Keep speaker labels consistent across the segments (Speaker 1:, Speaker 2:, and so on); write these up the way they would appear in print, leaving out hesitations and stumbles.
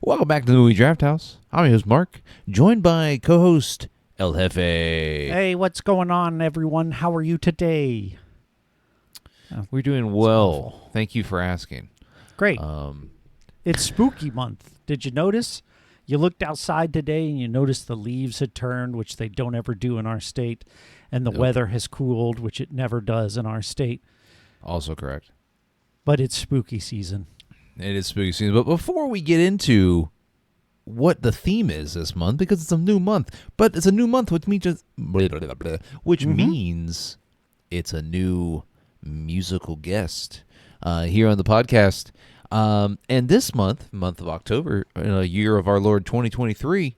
Speaker 1: Welcome back to the Movie Draft House. I'm your host, Mark, joined by co-host El Jefe.
Speaker 2: Hey, what's going on, everyone? How are you today?
Speaker 1: We're doing well.
Speaker 2: Awful.
Speaker 1: Thank you for asking.
Speaker 2: Great. It's spooky month. Did you notice? You looked outside today and you noticed the leaves had turned, which they don't ever do in our state, and the weather has cooled, which it never does in our state.
Speaker 1: Also correct.
Speaker 2: But it's spooky season.
Speaker 1: It is spooky season. But before we get into what the theme is this month, because it's a new month, but it's a new month, which means means it's a new musical guest here on the podcast. And this month of October, in a year of our Lord 2023,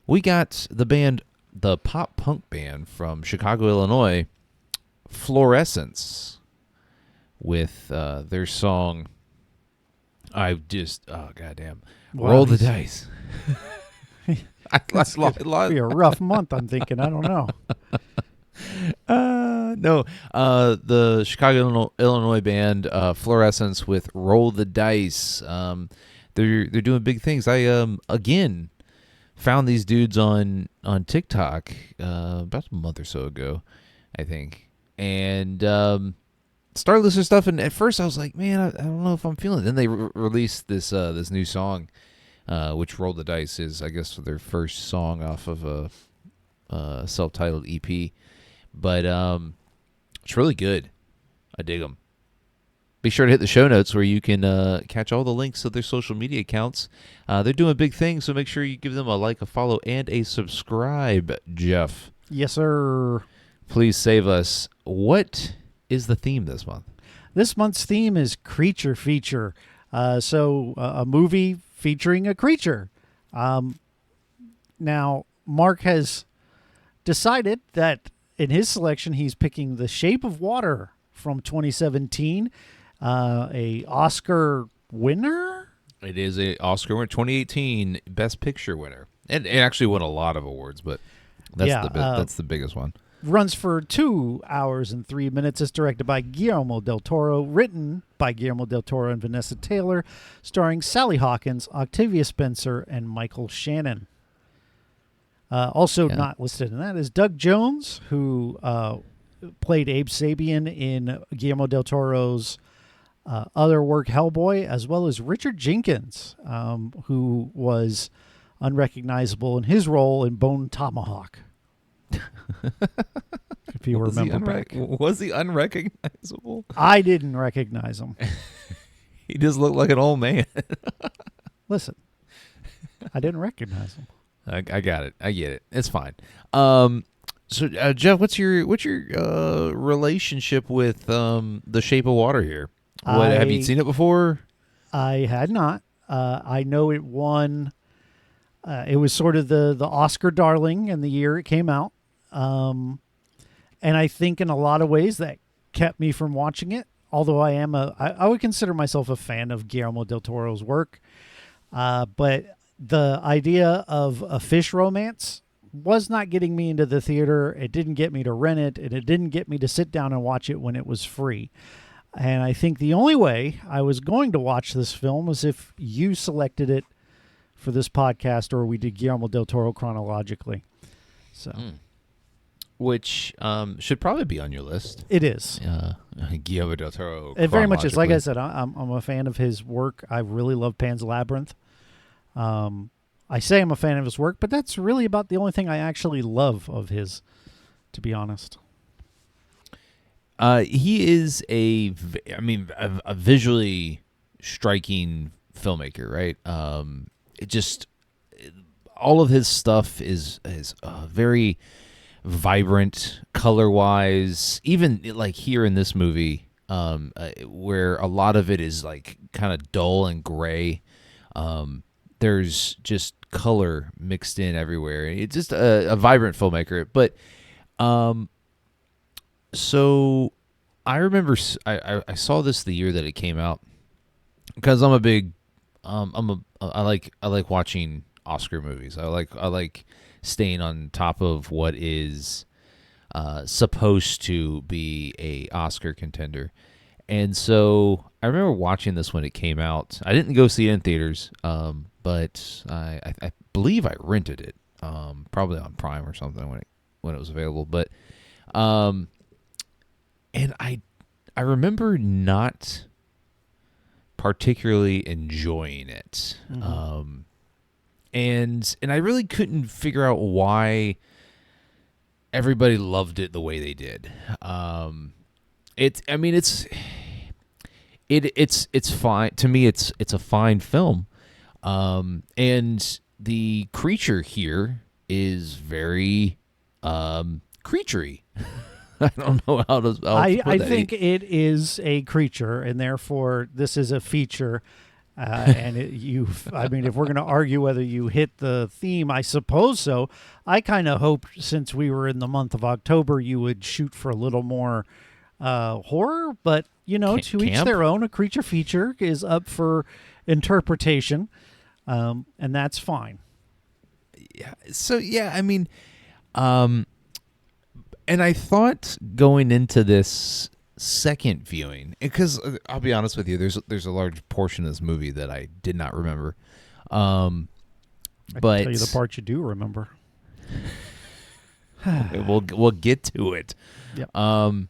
Speaker 1: we got the pop punk band from Chicago, Illinois, Fluorescence, with their song. Goddamn.
Speaker 2: Wow,
Speaker 1: Roll the dice.
Speaker 2: It's going to be a rough month, I'm thinking. I don't know.
Speaker 1: No, the Chicago, Illinois band Fluorescence with Roll the Dice. They're doing big things. I again found these dudes on TikTok about a month or so ago, I think, and started listening to stuff. And at first I was like, man, I don't know if I'm feeling it. Then they released this new song, which Roll the Dice is, I guess, their first song off of a self-titled EP. But it's really good. I dig them. Be sure to hit the show notes where you can catch all the links to their social media accounts. They're doing big things, so make sure you give them a like, a follow, and a subscribe, Jeff.
Speaker 2: Yes, sir.
Speaker 1: Please save us. What is the theme this month?
Speaker 2: This month's theme is creature feature. So a movie featuring a creature. Now, Mark has decided that in his selection, he's picking The Shape of Water from 2017, a Oscar winner.
Speaker 1: It is a Oscar winner, 2018 Best Picture winner. It actually won a lot of awards, but that's the biggest one.
Speaker 2: Runs for 2 hours and 3 minutes. It's directed by Guillermo del Toro, written by Guillermo del Toro and Vanessa Taylor, starring Sally Hawkins, Octavia Spencer, and Michael Shannon. Not listed in that is Doug Jones, who played Abe Sapien in Guillermo del Toro's other work, Hellboy, as well as Richard Jenkins, who was unrecognizable in his role in Bone Tomahawk. If you remember back.
Speaker 1: Was he unrecognizable?
Speaker 2: I didn't recognize him.
Speaker 1: He just looked like an old man.
Speaker 2: Listen, I didn't recognize him.
Speaker 1: I got it. I get it. It's fine. So Jeff, what's your relationship with The Shape of Water here? Have you seen it before? I
Speaker 2: had not. I know it won. It was sort of the Oscar darling in the year it came out. And I think in a lot of ways that kept me from watching it. Although I would consider myself a fan of Guillermo del Toro's work. But the idea of a fish romance was not getting me into the theater. It didn't get me to rent it, and it didn't get me to sit down and watch it when it was free. And I think the only way I was going to watch this film was if you selected it for this podcast, or we did Guillermo del Toro chronologically. So,
Speaker 1: which should probably be on your list.
Speaker 2: It is.
Speaker 1: Guillermo del Toro.
Speaker 2: It very much is. Like I said, I'm a fan of his work. I really love Pan's Labyrinth. I say I'm a fan of his work, but that's really about the only thing I actually love of his, to be honest.
Speaker 1: He is a visually striking filmmaker, right? All of his stuff is very vibrant, color-wise. Even like here in this movie, where a lot of it is like kind of dull and gray. There's just color mixed in everywhere. It's just a vibrant filmmaker. But so I remember I saw this the year that it came out, because I'm a big I like watching Oscar movies. I like staying on top of what is supposed to be a Oscar contender. And so I remember watching this when it came out. I didn't go see it in theaters, but I believe I rented it, probably on Prime or something when it was available. But and I remember not particularly enjoying it, and I really couldn't figure out why everybody loved it the way they did. It's fine to me. It's a fine film, and the creature here is very creaturey. I don't know how to.
Speaker 2: I think it is a creature, and therefore this is a feature. And I mean, if we're going to argue whether you hit the theme, I suppose so. I kind of hoped, since we were in the month of October, you would shoot for a little more horror. But to each their own. A creature feature is up for interpretation, and that's fine.
Speaker 1: Yeah. So yeah, I mean, and I thought going into this second viewing, because I'll be honest with you, there's a large portion of this movie that I did not remember.
Speaker 2: I can tell you the part you do remember.
Speaker 1: we'll get to it.
Speaker 2: Yep.
Speaker 1: I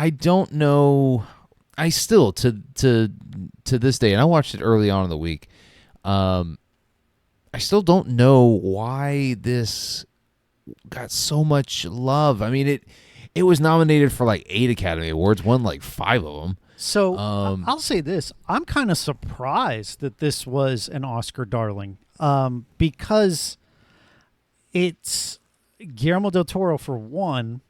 Speaker 1: don't know. I still to this day, and I watched it early on in the week. I still don't know why this got so much love. I mean, it was nominated for like 8 Academy Awards, won like 5 of them.
Speaker 2: So I'll say this: I'm kind of surprised that this was an Oscar darling, because it's Guillermo del Toro for one,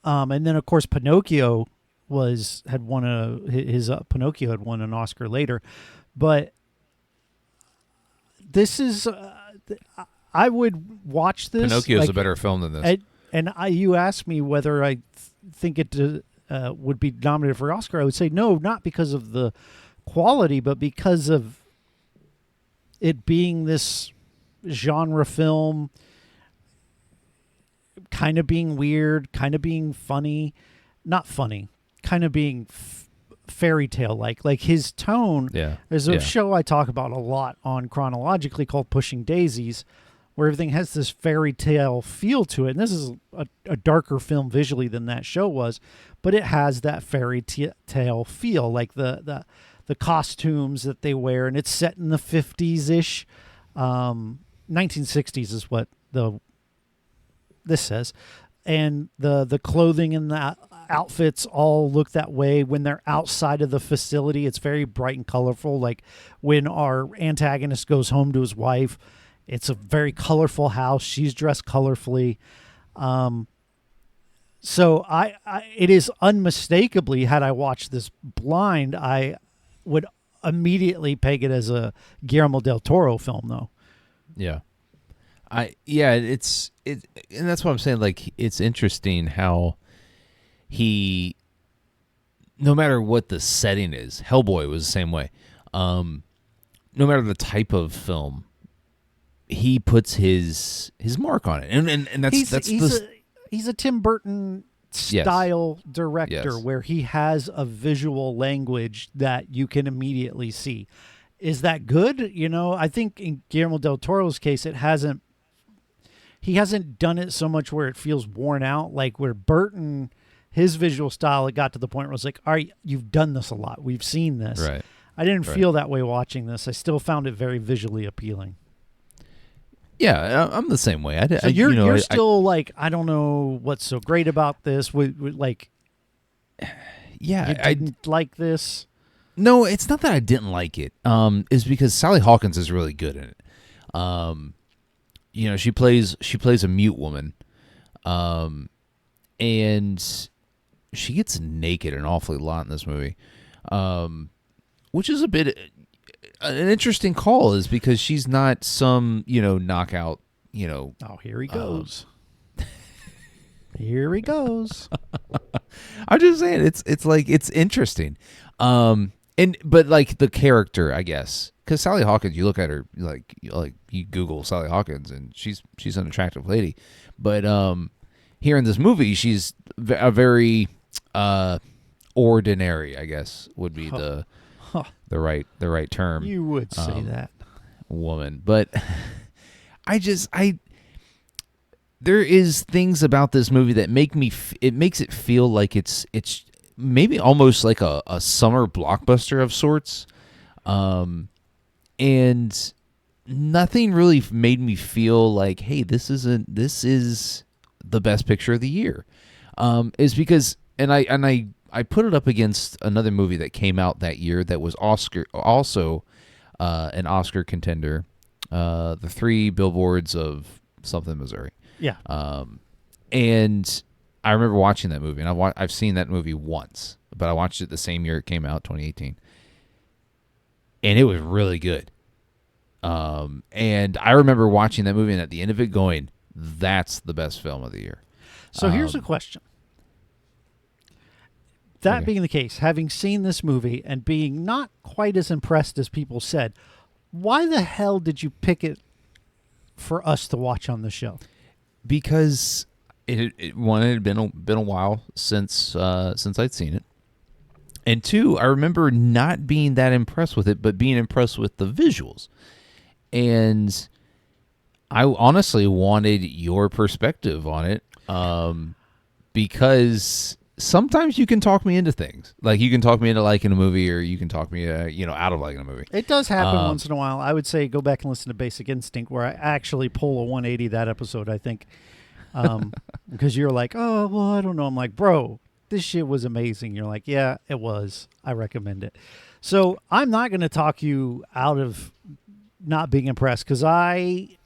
Speaker 2: and then of course Pinocchio had won Pinocchio had won an Oscar later, but this is I would watch this.
Speaker 1: Pinocchio's a better film than this.
Speaker 2: You asked me whether I think it would be nominated for Oscar. I would say no, not because of the quality, but because of it being this genre film, kind of being weird, kind of being funny, not funny, kind of being fairy tale like his tone.
Speaker 1: Yeah.
Speaker 2: There's a show I talk about a lot on Chronologically called Pushing Daisies, where everything has this fairy tale feel to it. And this is a darker film visually than that show was, but it has that fairy tale feel, like the costumes that they wear, and it's set in the 50s-ish. 1960s is what this says. And the clothing and the outfits all look that way when they're outside of the facility. It's very bright and colorful. Like when our antagonist goes home to his wife, it's a very colorful house. She's dressed colorfully. So it is unmistakably, had I watched this blind, I would immediately peg it as a Guillermo del Toro film, though.
Speaker 1: Yeah. And that's what I'm saying. Like, it's interesting how he, no matter what the setting is, Hellboy was the same way. No matter the type of film, he puts his mark on it, and
Speaker 2: he's a Tim Burton style director, where he has a visual language that you can immediately see. Is that good? I think in Guillermo del Toro's case, he hasn't done it so much where it feels worn out. Like where Burton, his visual style, it got to the point where it was like, all right, you've done this a lot. We've seen this.
Speaker 1: Right.
Speaker 2: I didn't feel that way watching this. I still found it very visually appealing.
Speaker 1: Yeah, I'm the same way.
Speaker 2: So you're still like, I don't know what's so great about this. Like,
Speaker 1: yeah,
Speaker 2: you didn't like this.
Speaker 1: No, it's not that I didn't like it. It's because Sally Hawkins is really good in it. She plays a mute woman, and she gets naked an awfully lot in this movie, which is a bit. An interesting call is because she's not some, knockout,
Speaker 2: Oh, here he goes. Here he goes.
Speaker 1: I'm just saying it's like, it's interesting. But like the character, I guess, because Sally Hawkins, you look at her, like you Google Sally Hawkins and she's an attractive lady. But here in this movie, she's a very, ordinary, I guess would be
Speaker 2: Huh.
Speaker 1: the right term.
Speaker 2: You would say that.
Speaker 1: Woman, but I there is things about this movie that it makes it feel like it's maybe almost like a summer blockbuster of sorts, and nothing really made me feel like, hey, this is the best picture of the year. Is because I put it up against another movie that came out that year that was also an Oscar contender, The Three Billboards of something, Missouri.
Speaker 2: Yeah.
Speaker 1: And I remember watching that movie, and I've seen that movie once, but I watched it the same year it came out, 2018, and it was really good. And I remember watching that movie, and at the end of it going, that's the best film of the year.
Speaker 2: So here's a question. That being the case, having seen this movie and being not quite as impressed as people said, why the hell did you pick it for us to watch on the show?
Speaker 1: Because it had been a while since I'd seen it, and two, I remember not being that impressed with it, but being impressed with the visuals, and I honestly wanted your perspective on it, because sometimes you can talk me into things. Like, you can talk me into liking a movie, or you can talk me out of liking a movie.
Speaker 2: It does happen once in a while. I would say go back and listen to Basic Instinct, where I actually pull a 180 that episode, I think. Because you're like, oh, well, I don't know. I'm like, bro, this shit was amazing. You're like, yeah, it was. I recommend it. So I'm not going to talk you out of not being impressed, because I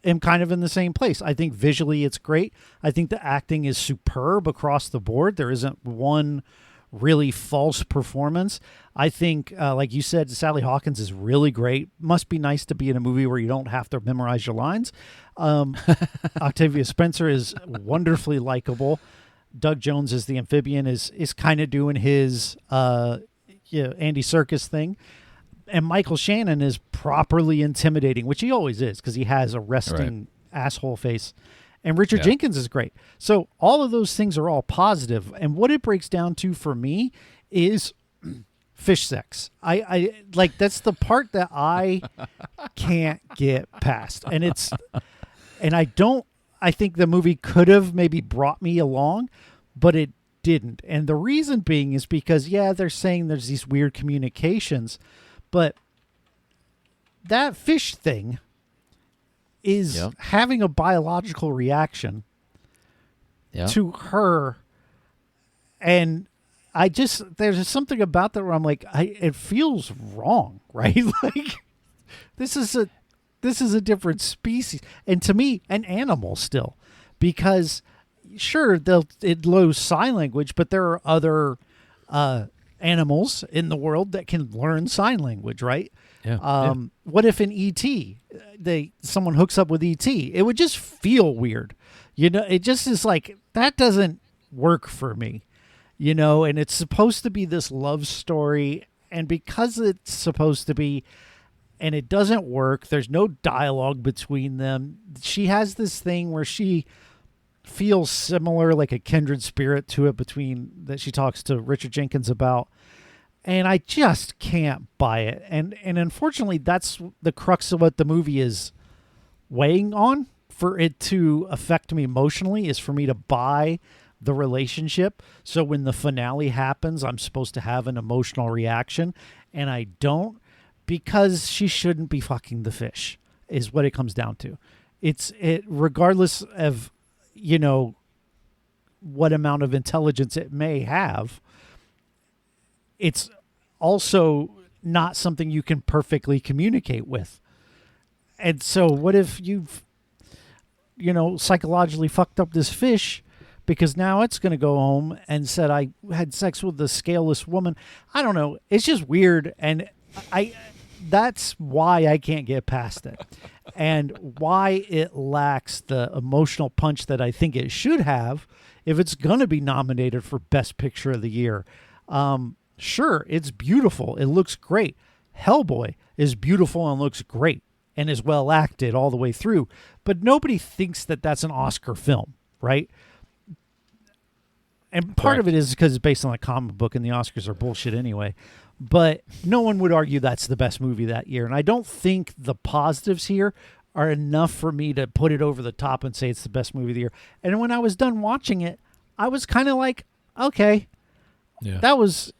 Speaker 2: am kind of in the same place. I think visually it's great. I think the acting is superb across the board. There isn't one really false performance. I think, like you said, Sally Hawkins is really great. Must be nice to be in a movie where you don't have to memorize your lines. Octavia Spencer is wonderfully likable. Doug Jones as the amphibian is kind of doing his Andy Serkis thing. And Michael Shannon is properly intimidating, which he always is, because he has a resting asshole face. And Richard Jenkins is great. So all of those things are all positive. And what it breaks down to for me is fish sex. I like, that's the part that I can't get past. And I think the movie could have maybe brought me along, but it didn't. And the reason being is because, they're saying there's these weird communications, but that fish thing is having a biological reaction to her. And there's something about that where I'm like, it feels wrong, right? Like, this is a different species. And to me, an animal still, because sure, it knows sign language, but there are other, animals in the world that can learn sign language, right? What if in E.T. someone hooks up with E.T.? It would just feel weird. It just is like, that doesn't work for me. And it's supposed to be this love story, and because it's supposed to be, and it doesn't work, there's no dialogue between them. She has this thing where she feels similar, like a kindred spirit to it, that she talks to Richard Jenkins about, and I just can't buy it. And unfortunately, that's the crux of what the movie is weighing on for it to affect me emotionally, is for me to buy the relationship. So when the finale happens, I'm supposed to have an emotional reaction, and I don't, because she shouldn't be fucking the fish, is what it comes down to. Regardless of what amount of intelligence it may have, it's also not something you can perfectly communicate with. And so what if you've psychologically fucked up this fish, because now it's going to go home and said, I had sex with the scaleless woman. I don't know. It's just weird. And that's why I can't get past it, and why it lacks the emotional punch that I think it should have if it's going to be nominated for Best Picture of the Year. Sure, it's beautiful. It looks great. Hellboy is beautiful and looks great and is well acted all the way through, but nobody thinks that that's an Oscar film, right? And part of
Speaker 1: Correct.
Speaker 2: it is because it's based on a comic book, and the Oscars are bullshit anyway. But no one would argue that's the best movie that year. And I don't think the positives here are enough for me to put it over the top and say it's the best movie of the year. And when I was done watching it, I was kind of like, okay, that was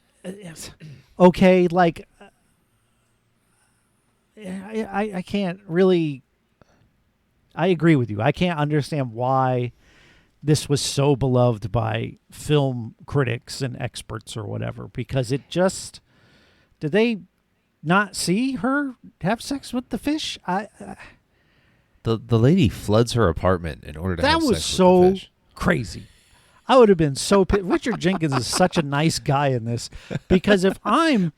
Speaker 2: okay. Like, I can't really. I agree with you. I can't understand why this was so beloved by film critics and experts or whatever, because it just, did they not see her have sex with the fish?
Speaker 1: The lady floods her apartment in order to
Speaker 2: That
Speaker 1: have
Speaker 2: was
Speaker 1: sex with
Speaker 2: so
Speaker 1: the fish.
Speaker 2: crazy. I would have been so pissed. Richard Jenkins is such a nice guy in this, because if I'm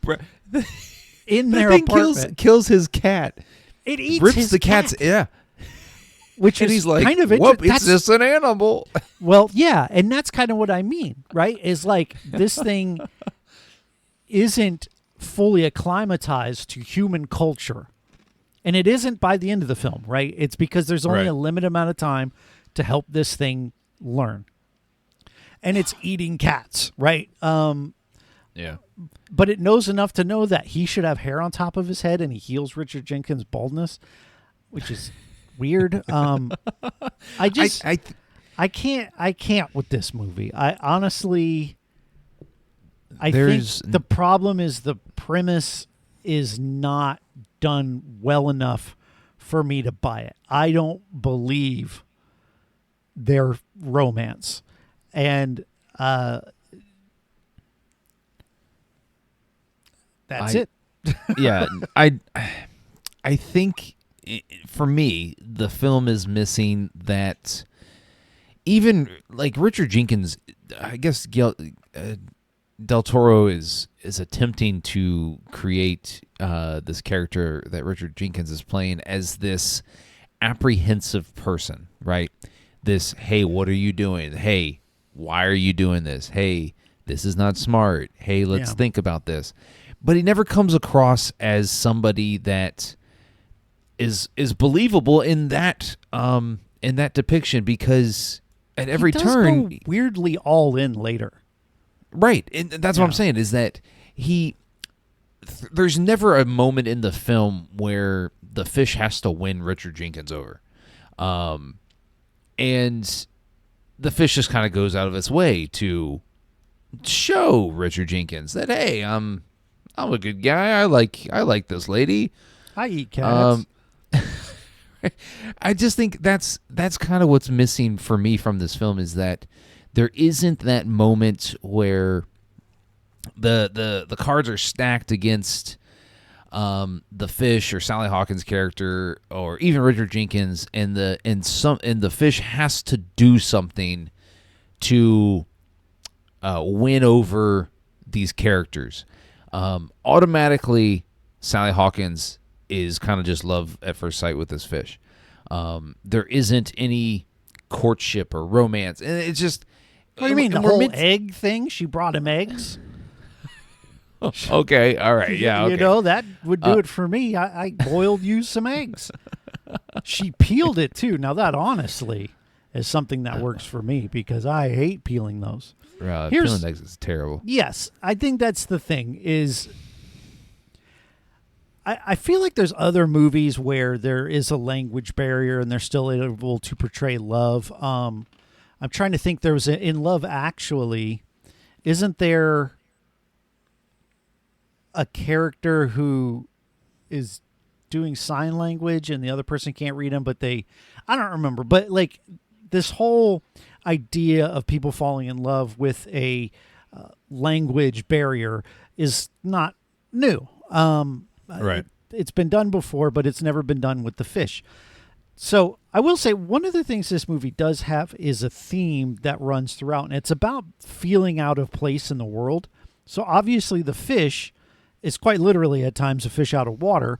Speaker 2: in their
Speaker 1: thing
Speaker 2: apartment,
Speaker 1: kills his cat.
Speaker 2: it eats
Speaker 1: Rips
Speaker 2: his
Speaker 1: the cat's
Speaker 2: cat, which
Speaker 1: and
Speaker 2: is
Speaker 1: he's like,
Speaker 2: kind of
Speaker 1: "Whoop!
Speaker 2: interesting.
Speaker 1: It's just an animal."
Speaker 2: Well, yeah, and that's kind of what I mean, right? Is like this thing isn't fully acclimatized to human culture. And it isn't by the end of the film, right? It's because there's only
Speaker 1: Right.
Speaker 2: a limited amount of time to help this thing learn. And it's eating cats, right?
Speaker 1: Yeah.
Speaker 2: But it knows enough to know that he should have hair on top of his head, and he heals Richard Jenkins' baldness, which is weird. I can't with this movie. I honestly, think the problem is the premise is not done well enough for me to buy it. I don't believe their romance, and that's it.
Speaker 1: Yeah, I think for me the film is missing that. Even like Richard Jenkins, I guess Del Toro is attempting to create this character that Richard Jenkins is playing as this apprehensive person, right? This, hey, what are you doing? Hey, why are you doing this? Hey, this is not smart. Hey, let's think about this. But he never comes across as somebody that is believable in that depiction, because at every
Speaker 2: he does
Speaker 1: turn
Speaker 2: go weirdly all in later.
Speaker 1: Right, and that's what I'm saying, is that there's never a moment in the film where the fish has to win Richard Jenkins over. And the fish just kind of goes out of its way to show Richard Jenkins that, hey, I'm a good guy. I like this lady.
Speaker 2: I eat cats.
Speaker 1: I just think that's kind of what's missing for me from this film, is that there isn't that moment where the cards are stacked against the fish or Sally Hawkins' character or even Richard Jenkins, and the fish has to do something to win over these characters. Automatically, Sally Hawkins is kind of just love at first sight with this fish. There isn't any courtship or romance, and it's just.
Speaker 2: What do you mean, the whole egg thing? She brought him eggs.
Speaker 1: Okay, all right, yeah, okay.
Speaker 2: You know, that would do it for me. I boiled you some eggs. She peeled it too. Now that honestly is something that works for me, because I hate peeling those.
Speaker 1: Peeling eggs is terrible.
Speaker 2: Yes, I think that's the thing is. I feel like there's other movies where there is a language barrier and they're still able to portray love. I'm trying to think. There was in Love Actually, isn't there a character who is doing sign language and the other person can't read him, but I don't remember. But like this whole idea of people falling in love with a language barrier is not new.
Speaker 1: Right.
Speaker 2: It's been done before, but it's never been done with the fish. So I will say one of the things this movie does have is a theme that runs throughout, and it's about feeling out of place in the world. So obviously the fish is quite literally at times a fish out of water.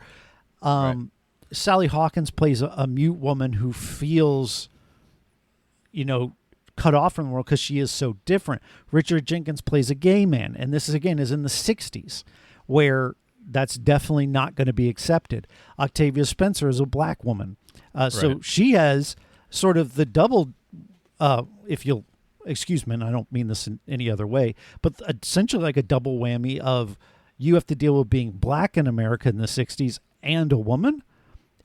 Speaker 1: Right.
Speaker 2: Sally Hawkins plays a mute woman who feels, cut off from the world because she is so different. Richard Jenkins plays a gay man, and this is in the 60s, where that's definitely not going to be accepted. Octavia Spencer is a black woman. So she has sort of the double, if you'll excuse me, and I don't mean this in any other way, but essentially like a double whammy of you have to deal with being black in America in the 60s and a woman.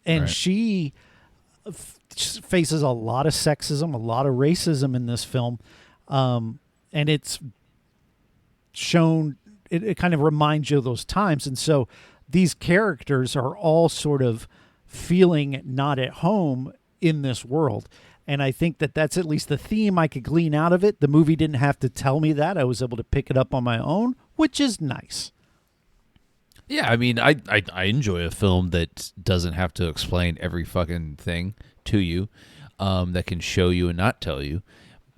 Speaker 2: And
Speaker 1: Right.
Speaker 2: she faces a lot of sexism, a lot of racism in this film. And it's shown, it kind of reminds you of those times. And so these characters are all sort of feeling not at home in this world. And I think that that's at least the theme I could glean out of it. The movie didn't have to tell me that. I was able to pick it up on my own, which is nice.
Speaker 1: Yeah, I mean, I enjoy a film that doesn't have to explain every fucking thing to you, that can show you and not tell you.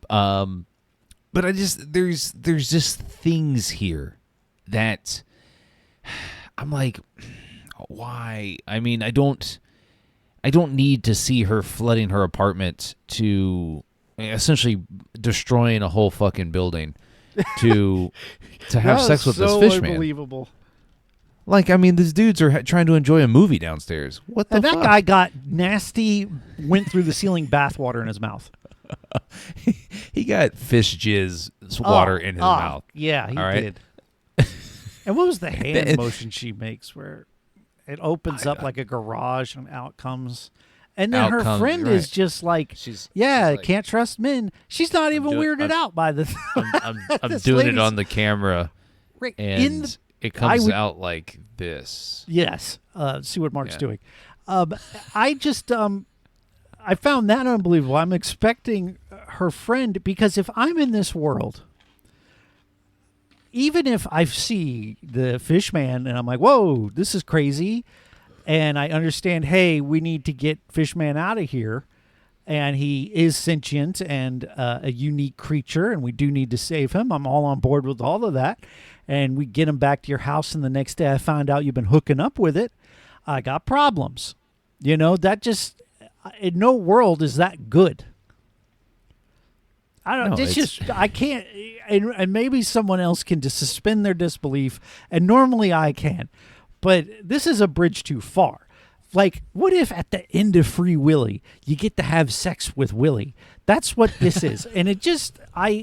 Speaker 1: But I just there's just things here that I'm like, why? I mean, I don't need to see her flooding her apartment to essentially destroying a whole fucking building to have sex with this fish man.
Speaker 2: Unbelievable.
Speaker 1: Like, I mean, these dudes are trying to enjoy a movie downstairs. What the
Speaker 2: And that
Speaker 1: fuck?
Speaker 2: guy got nasty, went through the ceiling bathwater in his mouth.
Speaker 1: He got fish jizz water in his mouth.
Speaker 2: Yeah, he
Speaker 1: All right?
Speaker 2: did. And what was the hand motion she makes where it opens up like a garage and out comes? And then her friend is just like, she's like, can't trust men. She's not even weirded out by the
Speaker 1: I'm doing it on the camera,
Speaker 2: right,
Speaker 1: and it comes out like this.
Speaker 2: Yes. See what Mark's doing. I just, I found that unbelievable. I'm expecting her friend, because if I'm in this world, even if I see the fish man and I'm like, whoa, this is crazy, and I understand, hey, we need to get fish man out of here, and he is sentient and a unique creature, and we do need to save him. I'm all on board with all of that. And we get him back to your house, and the next day I find out you've been hooking up with it. I got problems. You know, that just, in no world is that good. I don't know. It's just, I can't, and maybe someone else can just suspend their disbelief, and normally I can. But this is a bridge too far. Like, what if at the end of Free Willy, you get to have sex with Willy? That's what this is. And it just, I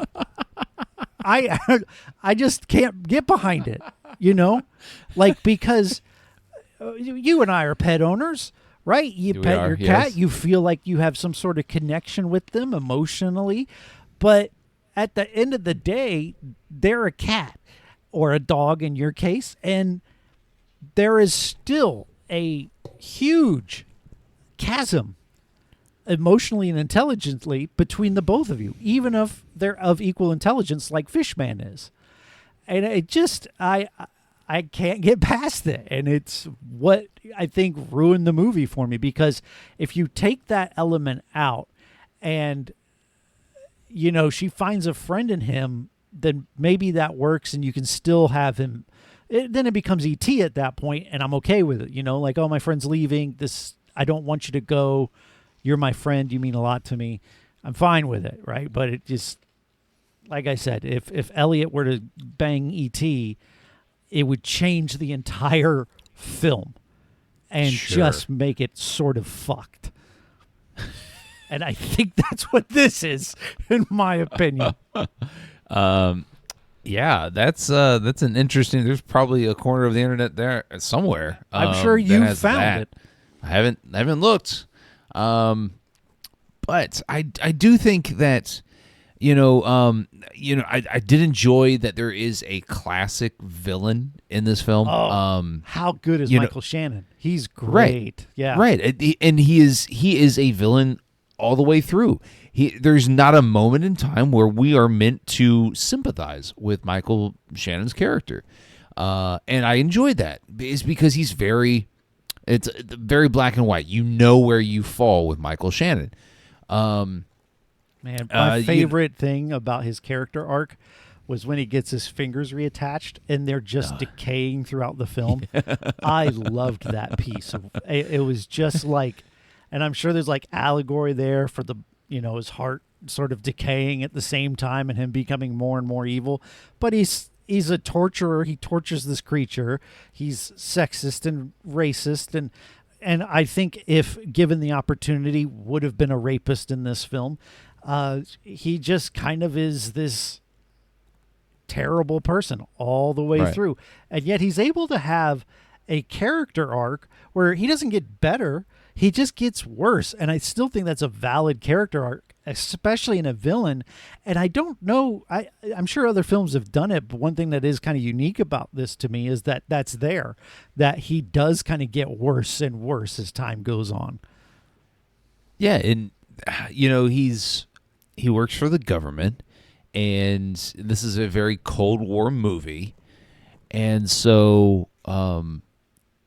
Speaker 2: just can't get behind it, you know? Like, because you and I are pet owners, right? You pet your cat. You feel like you have some sort of connection with them emotionally. But at the end of the day, they're a cat or a dog in your case. And there is still a huge chasm emotionally and intelligently between the both of you, even if they're of equal intelligence like Fishman is. And it just, I can't get past it. And it's what I think ruined the movie for me, because if you take that element out and, you know, she finds a friend in him, then maybe that works and you can still have him. Then it becomes E.T. at that point, and I'm okay with it. You know, like, oh, my friend's leaving. I don't want you to go. You're my friend. You mean a lot to me. I'm fine with it, right? But it just, like I said, if Elliot were to bang E.T., it would change the entire film and just make it sort of fucked. And I think that's what this is, in my opinion.
Speaker 1: Yeah, that's an interesting. There's probably a corner of the internet there somewhere.
Speaker 2: I'm sure you found it.
Speaker 1: I haven't looked, but I do think that I did enjoy that there is a classic villain in this film.
Speaker 2: How good is Michael Shannon? He's great. Yeah,
Speaker 1: right, and he is a villain all the way through. There's not a moment in time where we are meant to sympathize with Michael Shannon's character. And I enjoyed that. It's because it's very black and white. You know where you fall with Michael Shannon.
Speaker 2: Man, my favorite thing about his character arc was when he gets his fingers reattached and they're just decaying throughout the film. I loved that piece. It was just like, and I'm sure there's like allegory there for his heart sort of decaying at the same time and him becoming more and more evil. But he's a torturer. He tortures this creature. He's sexist and racist. And I think if given the opportunity, would have been a rapist in this film. He just kind of is this terrible person all the way
Speaker 1: Right.
Speaker 2: through. And yet he's able to have a character arc where he doesn't get better, he just gets worse. And I still think that's a valid character arc, especially in a villain. And I don't know, I'm sure other films have done it, but one thing that is kind of unique about this to me is that that's there, that he does kind of get worse and worse as time goes on.
Speaker 1: Yeah, and he works for the government, and this is a very Cold War movie, and so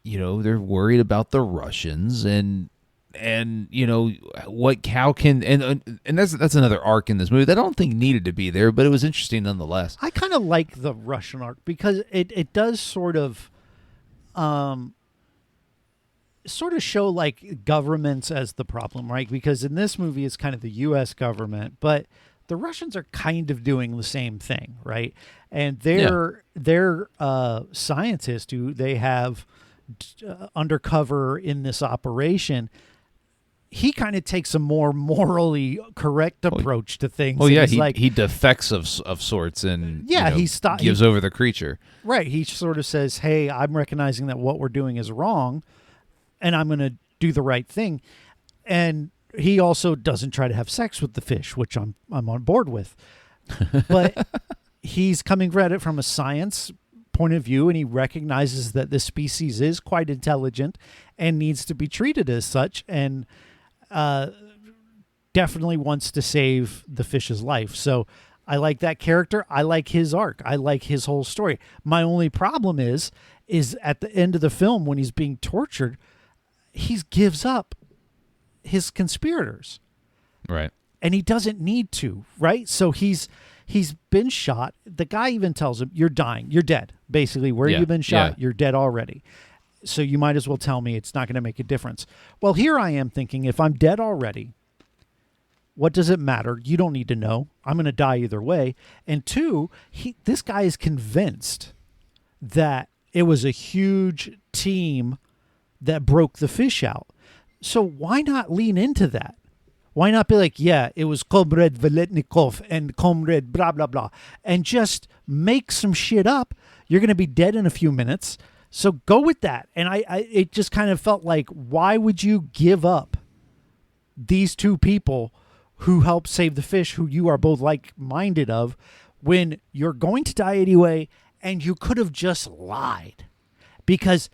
Speaker 1: they're worried about the Russians, and how can and that's another arc in this movie that I don't think needed to be there, but it was interesting nonetheless.
Speaker 2: I kind of like the Russian arc because it does sort of show like governments as the problem, right? Because in this movie it's kind of the US government, but the Russians are kind of doing the same thing, right? And their scientists who they have undercover in this operation, he kind of takes a more morally correct approach to things.
Speaker 1: Oh yeah,
Speaker 2: he
Speaker 1: defects of sorts, and gives over the creature.
Speaker 2: Right, he sort of says, "Hey, I'm recognizing that what we're doing is wrong, and I'm going to do the right thing." And he also doesn't try to have sex with the fish, which I'm on board with. But he's coming at it from a science point of view, and he recognizes that this species is quite intelligent and needs to be treated as such, and definitely wants to save the fish's life. So I like that character. I like his arc. I like his whole story. My only problem is at the end of the film when he's being tortured, he gives up his conspirators.
Speaker 1: Right.
Speaker 2: And he doesn't need to, right? So he's been shot. The guy even tells him, "You're dying. You're dead." Basically, where you've been shot, you're dead already. So you might as well tell me it's not going to make a difference. Well, here I am thinking, if I'm dead already, what does it matter? You don't need to know. I'm going to die either way. And two, this guy is convinced that it was a huge team that broke the fish out. So why not lean into that? Why not be like, yeah, it was Comrade Veletnikov and Comrade blah, blah, blah, and just make some shit up. You're going to be dead in a few minutes. So go with that. And it just kind of felt like, why would you give up these two people who helped save the fish, who you are both like-minded of, when you're going to die anyway, and you could have just lied? Because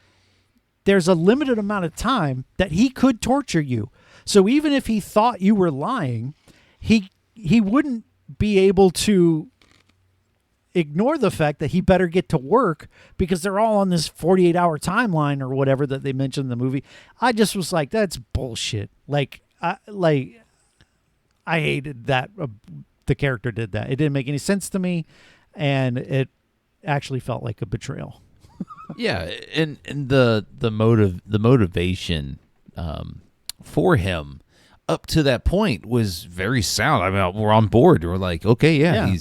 Speaker 2: there's a limited amount of time that he could torture you. So even if he thought you were lying, he wouldn't be able to ignore the fact that he better get to work because they're all on this 48-hour timeline or whatever that they mentioned in the movie. I just was like, that's bullshit. I hated that the character did that. It didn't make any sense to me, and it actually felt like a betrayal.
Speaker 1: Yeah, and the motivation for him up to that point was very sound. I mean, we're on board. We're like, okay, yeah.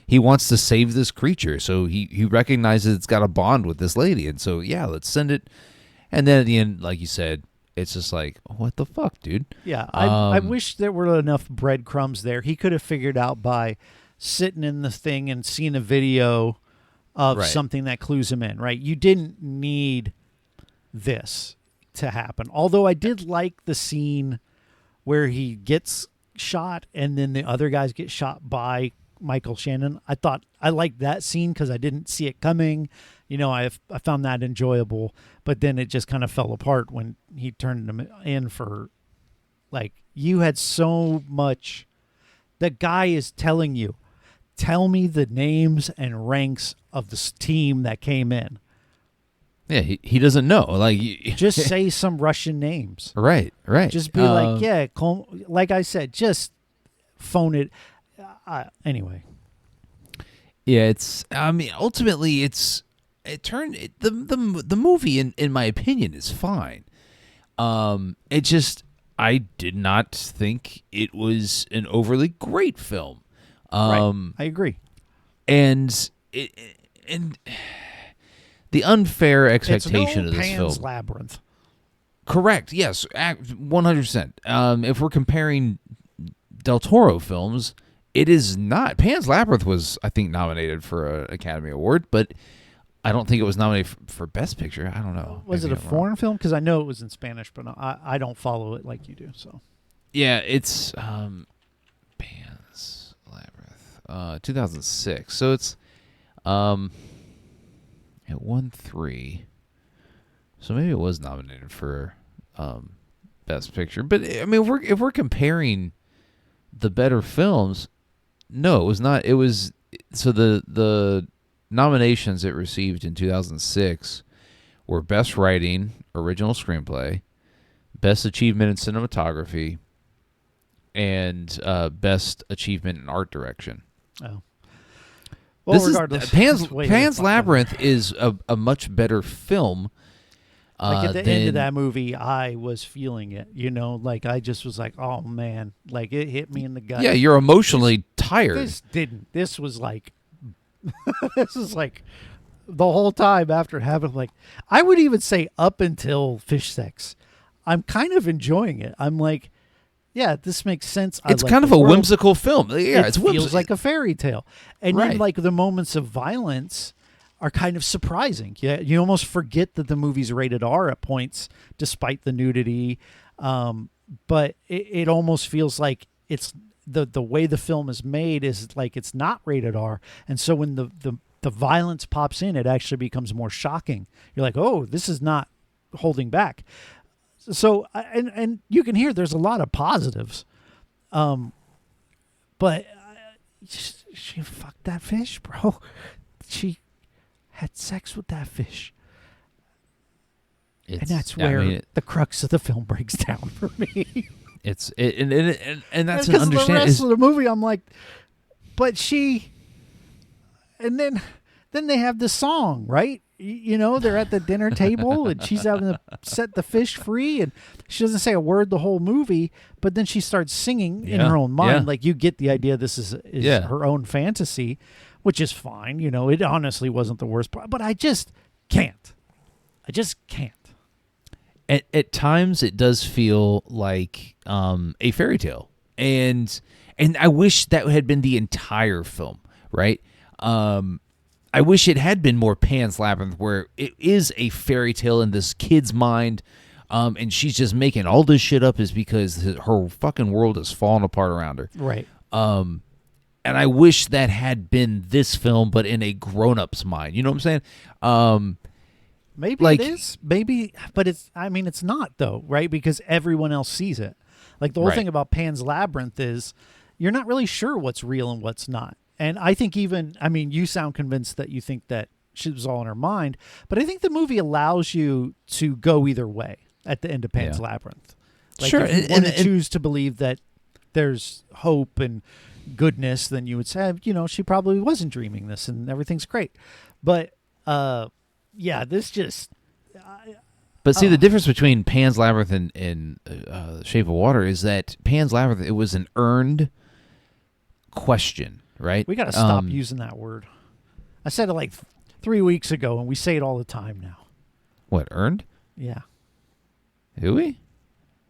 Speaker 1: He wants to save this creature, so he recognizes it's got a bond with this lady, and so yeah, let's send it. And then at the end, like you said, it's just like, what the fuck, dude?
Speaker 2: Yeah, I wish there were enough breadcrumbs there. He could have figured out by sitting in the thing and seeing a video of something that clues him in, right? You didn't need this to happen. Although I did like the scene where he gets shot and then the other guys get shot by Michael Shannon. I liked that scene because I didn't see it coming. I found that enjoyable, but then it just kind of fell apart when he turned him in for, like, you had so much. The guy is telling you, tell me the names and ranks of this team that came in.
Speaker 1: Yeah, he doesn't know. Like,
Speaker 2: just say some Russian names.
Speaker 1: Right.
Speaker 2: Just be like, yeah, like I said, just phone it. Anyway.
Speaker 1: Yeah, it's. I mean, ultimately, the movie, in my opinion, is fine. It just, I did not think it was an overly great film.
Speaker 2: Right. I agree.
Speaker 1: And the unfair expectation of this
Speaker 2: Pan's
Speaker 1: film.
Speaker 2: Labyrinth.
Speaker 1: Correct. Yes, 100%. If we're comparing Del Toro films, it is not. Pan's Labyrinth was, I think, nominated for an Academy Award, but I don't think it was nominated for Best Picture. I don't know.
Speaker 2: Was
Speaker 1: Maybe
Speaker 2: it a
Speaker 1: I'm
Speaker 2: foreign
Speaker 1: wrong.
Speaker 2: film? Because I know it was in Spanish, but I don't follow it like you do. So
Speaker 1: Yeah, it's Pan's Labyrinth, 2006. So it's it won 3. So maybe it was nominated for Best Picture. But I mean, if we're comparing the better films, no, it was not. It was so the nominations it received in 2006 were Best Writing, Original Screenplay, Best Achievement in Cinematography, and Best Achievement in Art Direction.
Speaker 2: oh. Well,
Speaker 1: This
Speaker 2: regardless,
Speaker 1: is
Speaker 2: it's way
Speaker 1: Pan's
Speaker 2: better.
Speaker 1: Labyrinth is a much better film.
Speaker 2: Like at the end of
Speaker 1: than-
Speaker 2: that movie, I was feeling it. You know, like I just was like, "Oh man!" Like it hit me in the gut.
Speaker 1: Yeah, you're emotionally tired.
Speaker 2: This didn't. This was like, this is like the whole time after having like, I would even say up until fish sex, I'm kind of enjoying it. I'm like, yeah, this makes sense.
Speaker 1: It's
Speaker 2: like
Speaker 1: kind of
Speaker 2: the
Speaker 1: a
Speaker 2: world.
Speaker 1: whimsical film. Yeah,
Speaker 2: It
Speaker 1: it's
Speaker 2: feels
Speaker 1: whimsical.
Speaker 2: like a fairy tale, and
Speaker 1: Right.
Speaker 2: then like the moments of violence are kind of surprising. Yeah, you almost forget that the movie's rated R at points, despite the nudity. But it almost feels like it's the way the film is made is like it's not rated R, and so when the violence pops in, it actually becomes more shocking. You're like, oh, this is not holding back. So and you can hear there's a lot of positives, but she fucked that fish, bro. She had sex with that fish, and that's where the crux of the film breaks down for me.
Speaker 1: And that's an
Speaker 2: Because the
Speaker 1: understanding.
Speaker 2: rest of the movie, I'm like, but she, and then they have the song, right? You know, they're at the dinner table and she's having to set the fish free, and she doesn't say a word the whole movie, but then she starts singing in her own mind. Like you get the idea this is her own fantasy, which is fine. You know, it honestly wasn't the worst part, but I just can't. I just can't.
Speaker 1: At times it does feel like a fairy tale, and I wish that had been the entire film, right? I wish it had been more Pan's Labyrinth, where it is a fairy tale in this kid's mind, and she's just making all this shit up is because her fucking world has fallen apart around her.
Speaker 2: Right.
Speaker 1: And I wish that had been this film, but in a grown-up's mind. You know what I'm saying?
Speaker 2: Maybe
Speaker 1: like-
Speaker 2: it is. Maybe, but it's. I mean, it's not though, right? Because everyone else sees it. Like the whole
Speaker 1: Right.
Speaker 2: thing about Pan's Labyrinth is you're not really sure what's real and what's not. And I think even, I mean, you sound convinced that you think that she was all in her mind, but I think the movie allows you to go either way at the end of Pan's Labyrinth. Like
Speaker 1: Sure,
Speaker 2: if you
Speaker 1: and-
Speaker 2: want to choose to believe that there's hope and goodness, then you would say, you know, she probably wasn't dreaming this and everything's great. But yeah, this just
Speaker 1: But see, the difference between Pan's Labyrinth and Shape of Water is that Pan's Labyrinth, it was an earned question, right?
Speaker 2: we got to stop using that word. I said it like 3 weeks ago, and we say it all the time now.
Speaker 1: What, earned?
Speaker 2: Yeah,
Speaker 1: Do we?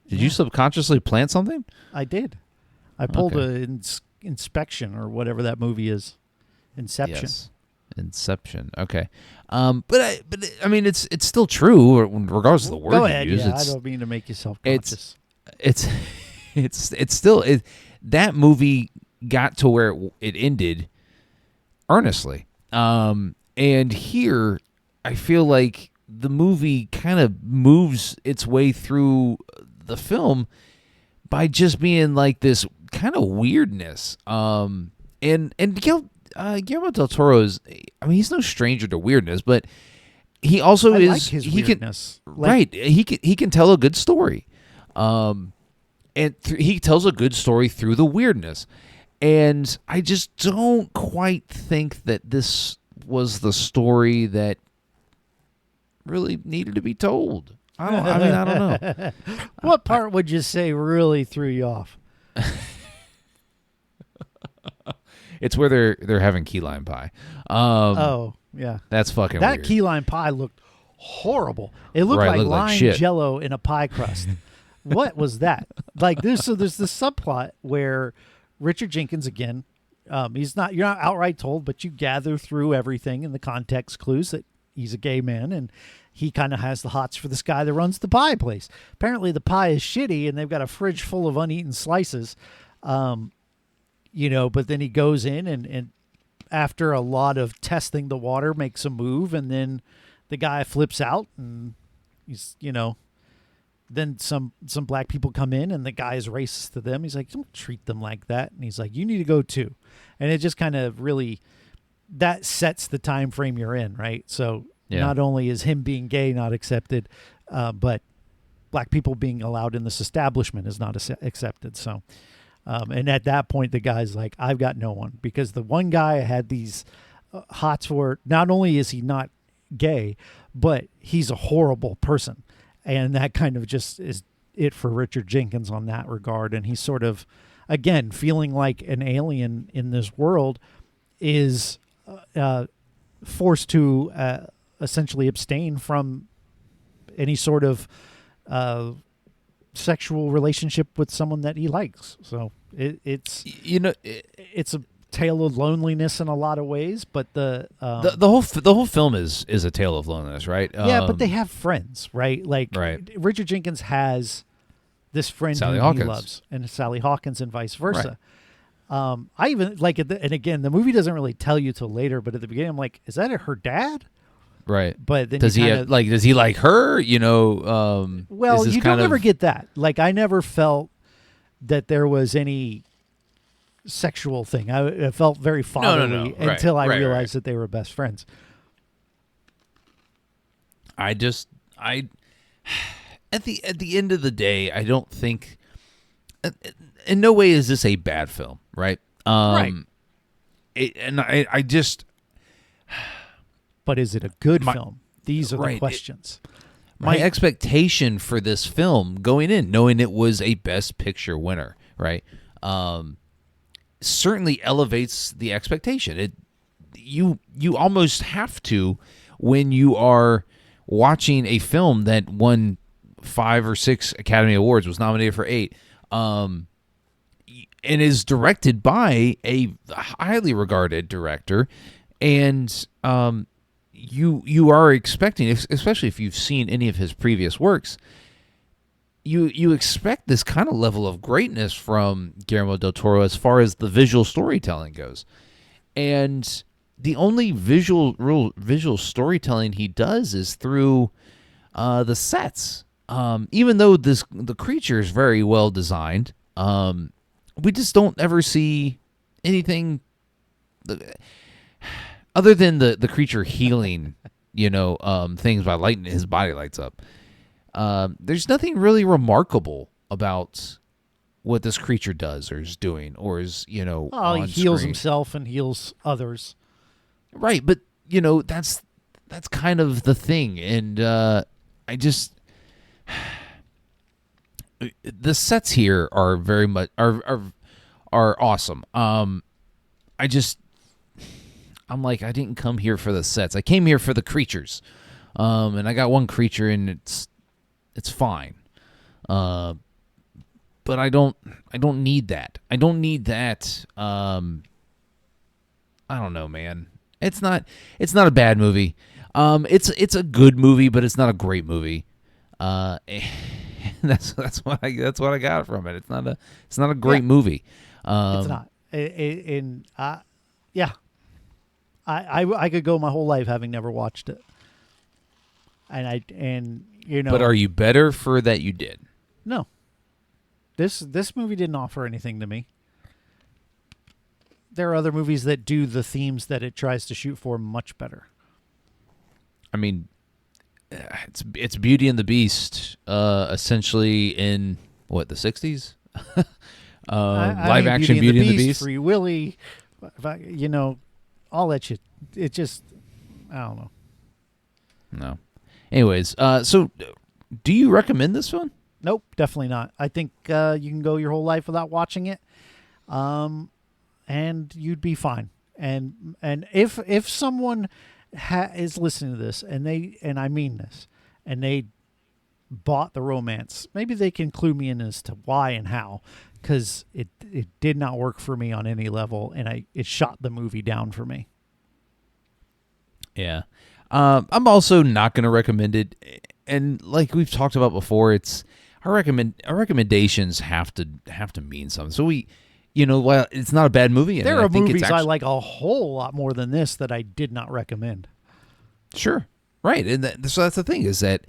Speaker 1: Did you subconsciously plant something?
Speaker 2: I did. I pulled
Speaker 1: Okay.
Speaker 2: a inspection or whatever that movie is, Inception.
Speaker 1: Yes. Inception. Okay. But I mean, it's still true, regardless of the word
Speaker 2: Go
Speaker 1: you
Speaker 2: ahead.
Speaker 1: use.
Speaker 2: Yeah, I
Speaker 1: It's
Speaker 2: don't mean to make you self-conscious.
Speaker 1: it's still that movie got to where it ended earnestly. And here I feel like the movie kind of moves its way through the film by just being like this kind of weirdness. And Guillermo del Toro is, I mean, he's no stranger to weirdness, but he also
Speaker 2: I
Speaker 1: is
Speaker 2: like his
Speaker 1: he
Speaker 2: weirdness.
Speaker 1: can
Speaker 2: Like,
Speaker 1: right he can tell a good story, and he tells a good story through the weirdness, and I just don't quite think that this was the story that really needed to be told. I don't know.
Speaker 2: What part would you say really threw you off?
Speaker 1: It's where they're having key lime pie.
Speaker 2: Oh, yeah.
Speaker 1: That's fucking
Speaker 2: That
Speaker 1: weird.
Speaker 2: key lime pie looked horrible. It looked
Speaker 1: Right,
Speaker 2: like
Speaker 1: looked like
Speaker 2: lime
Speaker 1: shit.
Speaker 2: jello in a pie crust. what was that? Like there's this subplot where Richard Jenkins again, you're not outright told, but you gather through everything in the context clues that he's a gay man and he kind of has the hots for this guy that runs the pie place. Apparently the pie is shitty and they've got a fridge full of uneaten slices. But then he goes in and after a lot of testing the water makes a move, and then the guy flips out and he's, then some black people come in and the guy is racist to them. He's like, don't treat them like that. And he's like, you need to go too. And it just kind of really, that sets the time frame you're in, right? So not only is him being gay not accepted, but black people being allowed in this establishment is not accepted. So, and at that point, the guy's like, I've got no one, because the one guy I had these hots for, not only is he not gay, but he's a horrible person. And that kind of just is it for Richard Jenkins on that regard. And he's sort of, again, feeling like an alien in this world is forced to essentially abstain from any sort of sexual relationship with someone that he likes. So it's a tale of loneliness in a lot of ways, but the
Speaker 1: whole film is a tale of loneliness, right?
Speaker 2: But they have friends, right? Like Richard Jenkins has this friend
Speaker 1: Sally
Speaker 2: who
Speaker 1: Hawkins.
Speaker 2: he loves, and Sally Hawkins, and vice versa. Right. I even like it, and again, the movie doesn't really tell you till later, but at the beginning, I'm like, is that her dad?
Speaker 1: Right.
Speaker 2: But then
Speaker 1: does he like her?
Speaker 2: Well, you don't ever get that. Like, I never felt that there was any sexual thing. I felt very fatherly until I realized that they were best friends.
Speaker 1: At the end of the day, I don't think, in no way is this a bad film, right?
Speaker 2: Right.
Speaker 1: I just.
Speaker 2: But is it a good film? These are the questions.
Speaker 1: My expectation for this film going in, knowing it was a Best Picture winner, right? Certainly elevates the expectation. You almost have to, when you are watching a film that won 5 or 6 Academy Awards, was nominated for 8, and is directed by a highly regarded director, and you are expecting, especially if you've seen any of his previous works, you expect this kind of level of greatness from Guillermo del Toro as far as the visual storytelling goes. And the only visual storytelling he does is through the sets. Even though the creature is very well designed, we just don't ever see anything other than the creature healing, things by lighting his body lights up. There's nothing really remarkable about what this creature does or is doing or is,
Speaker 2: he
Speaker 1: on
Speaker 2: heals
Speaker 1: screen.
Speaker 2: himself and heals others.
Speaker 1: Right, but that's kind of the thing, and I just the sets here are very much are awesome. I'm like, I didn't come here for the sets. I came here for the creatures, and I got one creature, and it's fine. But I don't need that. I don't need that. I don't know, man. It's not a bad movie. It's a good movie, but it's not a great movie. That's what I got from it. It's not a great movie.
Speaker 2: It's not. Yeah. I could go my whole life having never watched it.
Speaker 1: But are you better for that you did?
Speaker 2: No. This movie didn't offer anything to me. There are other movies that do the themes that it tries to shoot for much better.
Speaker 1: I mean, it's Beauty and the Beast, essentially in what, the 60s? Live action Beauty and the Beast,
Speaker 2: Free Willy, all that shit. It just, I don't know.
Speaker 1: No. Anyways, so do you recommend this one?
Speaker 2: Nope, definitely not. I think you can go your whole life without watching it, and you'd be fine. And if someone is listening to this and I mean this, and they bought the romance. Maybe they can clue me in as to why and how, because it did not work for me on any level, and it shot the movie down for me.
Speaker 1: Yeah. I'm also not going to recommend it. And like we've talked about before, our recommendations have to mean something. So while it's not a bad movie, and
Speaker 2: There
Speaker 1: I
Speaker 2: are
Speaker 1: think
Speaker 2: movies
Speaker 1: it's
Speaker 2: I like a whole lot more than this that I did not recommend.
Speaker 1: Sure. Right. And so that's the thing, is that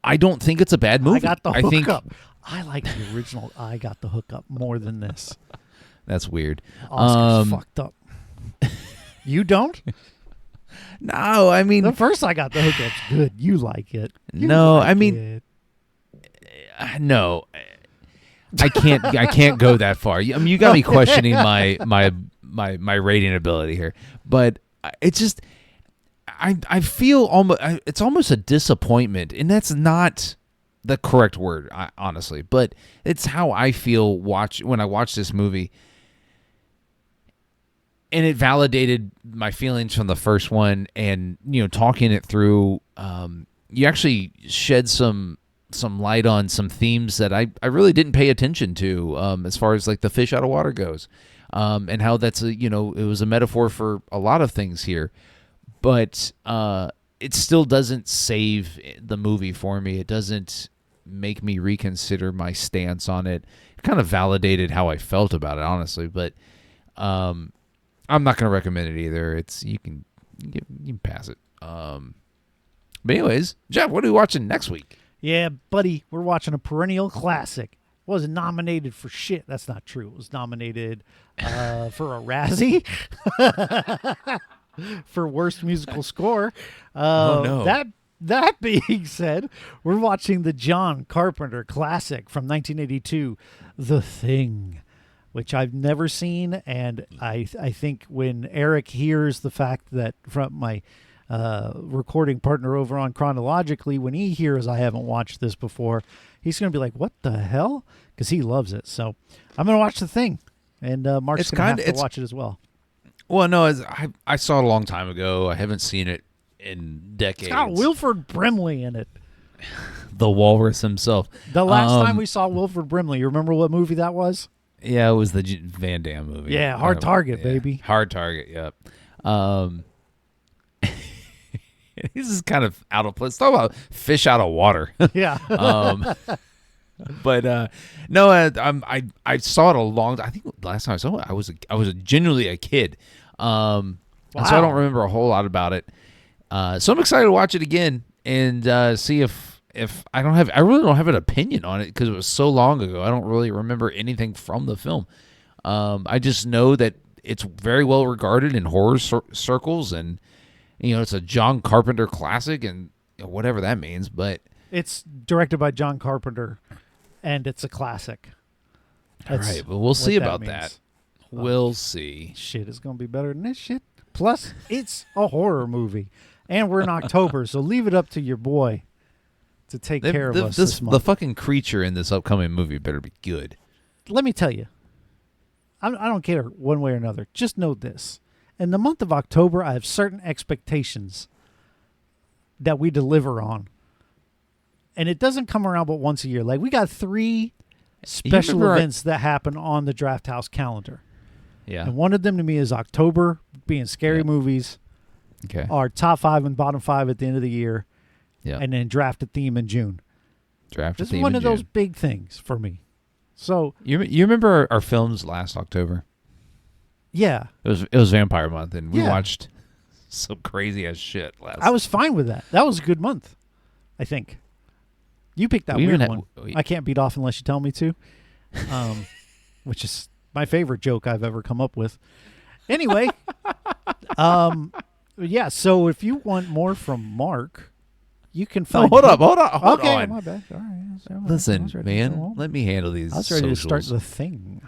Speaker 1: I don't think it's a bad movie.
Speaker 2: I got the hookup. I like the original I Got the Hookup more than this.
Speaker 1: That's weird.
Speaker 2: Oscar's fucked up. You don't?
Speaker 1: No, I mean,
Speaker 2: the first I Got the Hookup's good. You like it.
Speaker 1: No, I can't go that far. I mean, you got me questioning my rating ability here, but it's just I feel it's almost a disappointment, and that's not the correct word, honestly, but it's how I feel when I watch this movie. And it validated my feelings from the first one, and talking it through, you actually shed some light on some themes that I really didn't pay attention to, as far as like the fish out of water goes, and how that's it was a metaphor for a lot of things here, but it still doesn't save the movie for me. It doesn't make me reconsider my stance on it. It kind of validated how I felt about it, honestly, but I'm not going to recommend it either. You can pass it. But anyways, Jeff, what are we watching next week?
Speaker 2: Yeah, buddy, we're watching a perennial classic. Wasn't nominated for shit. That's not true. It was nominated for a Razzie for worst musical score.
Speaker 1: Oh no!
Speaker 2: That being said, we're watching the John Carpenter classic from 1982, The Thing, which I've never seen, and I think when Eric hears the fact that from my recording partner over on Chronologically, when he hears I haven't watched this before, he's going to be like, what the hell? Because he loves it. So I'm going to watch The Thing, and Mark's going to have to watch it as well.
Speaker 1: Well, no, I saw it a long time ago. I haven't seen it in decades.
Speaker 2: It's got Wilford Brimley in it.
Speaker 1: The walrus himself.
Speaker 2: The last time we saw Wilford Brimley, you remember what movie that was?
Speaker 1: Yeah, it was the Van Damme movie.
Speaker 2: Yeah, Hard Target, baby.
Speaker 1: Hard Target, yep. This is kind of out of place. Talk about fish out of water.
Speaker 2: Yeah.
Speaker 1: But no, I saw it I think the last time I saw it, I was genuinely a kid. And so I don't remember a whole lot about it. So I'm excited to watch it again and see if I really don't have an opinion on it because it was so long ago. I don't really remember anything from the film. I just know that it's very well regarded in horror circles, and it's a John Carpenter classic, and whatever that means. But
Speaker 2: it's directed by John Carpenter, and it's a classic.
Speaker 1: All right, but we'll see about that. We'll see.
Speaker 2: Shit is gonna be better than this shit. Plus, it's a horror movie, and we're in October, so leave it up to your boy to take care of us this month.
Speaker 1: The fucking creature in this upcoming movie better be good.
Speaker 2: Let me tell you, I don't care one way or another. Just know this. In the month of October, I have certain expectations that we deliver on. And it doesn't come around but once a year. Like, we got 3 special events that happen on the Draft House calendar.
Speaker 1: Yeah.
Speaker 2: And one of them to me is October, being scary movies.
Speaker 1: Okay.
Speaker 2: Our top 5 and bottom 5 at the end of the year.
Speaker 1: Yeah.
Speaker 2: And then draft a theme in June.
Speaker 1: This
Speaker 2: is one of those big things for me. So
Speaker 1: you remember our films last October?
Speaker 2: Yeah.
Speaker 1: It was Vampire Month, and we watched some crazy ass shit last.
Speaker 2: I was fine with that. That was a good month, I think. You picked that weird one. I can't beat off unless you tell me to, which is my favorite joke I've ever come up with. Anyway, yeah. So if you want more from Mark, you can find.
Speaker 1: Hold on.
Speaker 2: Okay, my bad. All right.
Speaker 1: Listen, man, let me handle these.
Speaker 2: I was ready
Speaker 1: socials.
Speaker 2: to start the thing.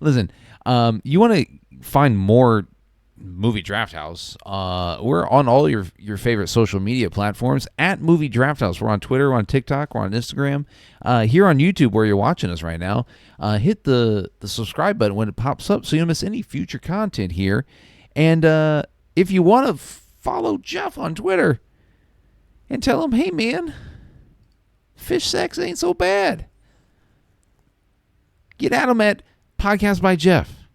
Speaker 1: Listen, you want to find more Movie Draft House? We're on all your favorite social media platforms at Movie Draft House. We're on Twitter, we're on TikTok, we're on Instagram. Here on YouTube, where you're watching us right now, hit the subscribe button when it pops up so you don't miss any future content here. And if you want to follow Jeff on Twitter and tell him, hey man, Fish sex ain't so bad. Get at them at Podcast by Jeff.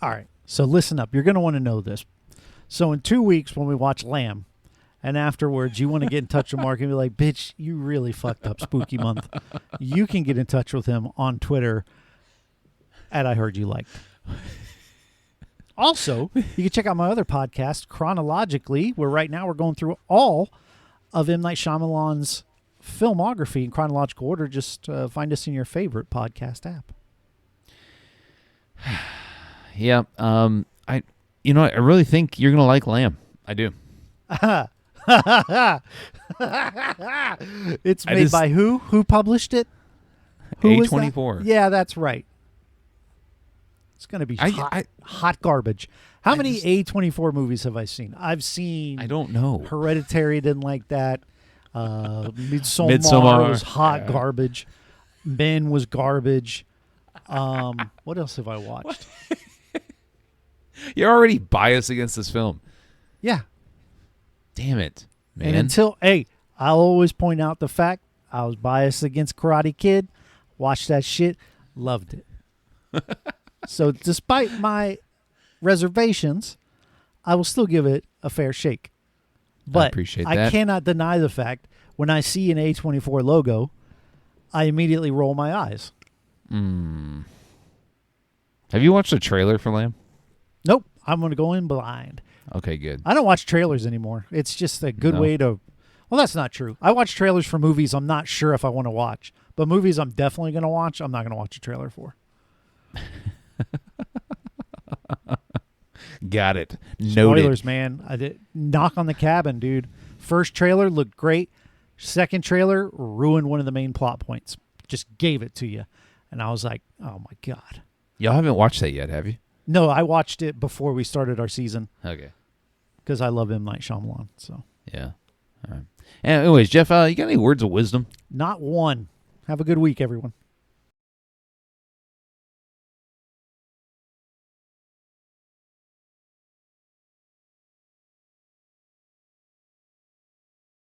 Speaker 2: All right. So listen up. You're going to want to know this. So in 2 weeks when we watch Lamb, and afterwards you want to get in touch with Mark and be like, bitch, you really fucked up Spooky Month. You can get in touch with him on Twitter at I Heard You Liked. Also, you can check out my other podcast, Chronologically, where right now we're going through all of M. Night Shyamalan's filmography in chronological order. Just find us in your favorite podcast app.
Speaker 1: Yeah. I really think you're gonna like Lamb. I do.
Speaker 2: It's made by who? Who published it? Who was that?
Speaker 1: A24.
Speaker 2: Yeah, that's right. It's going to be hot garbage. How many A24 movies have I seen? I've seen...
Speaker 1: I don't know.
Speaker 2: Hereditary, didn't like that. Midsommar was hot garbage. Men was garbage. What else have I watched?
Speaker 1: You're already biased against this film.
Speaker 2: Yeah.
Speaker 1: Damn it, man.
Speaker 2: And I'll always point out the fact I was biased against Karate Kid. Watched that shit. Loved it. So despite my reservations, I will still give it a fair shake. But
Speaker 1: I appreciate that.
Speaker 2: I cannot deny the fact when I see an A24 logo, I immediately roll my eyes.
Speaker 1: Have you watched the trailer for Lamb?
Speaker 2: Nope. I'm going to go in blind.
Speaker 1: Okay, good.
Speaker 2: I don't watch trailers anymore. It's just a good way to... Well, that's not true. I watch trailers for movies I'm not sure if I want to watch. But movies I'm definitely going to watch, I'm not going to watch a trailer for.
Speaker 1: Got it. Noted.
Speaker 2: Spoilers, man. Knock on the Cabin, dude. First trailer looked great. Second trailer ruined one of the main plot points. Just gave it to you. And I was like, oh, my God.
Speaker 1: Y'all haven't watched that yet, have you?
Speaker 2: No, I watched it before we started our season.
Speaker 1: Okay.
Speaker 2: Because I love M. Night Shyamalan. So.
Speaker 1: Yeah. All right. Anyways, Jeff, you got any words of wisdom?
Speaker 2: Not one. Have a good week, everyone.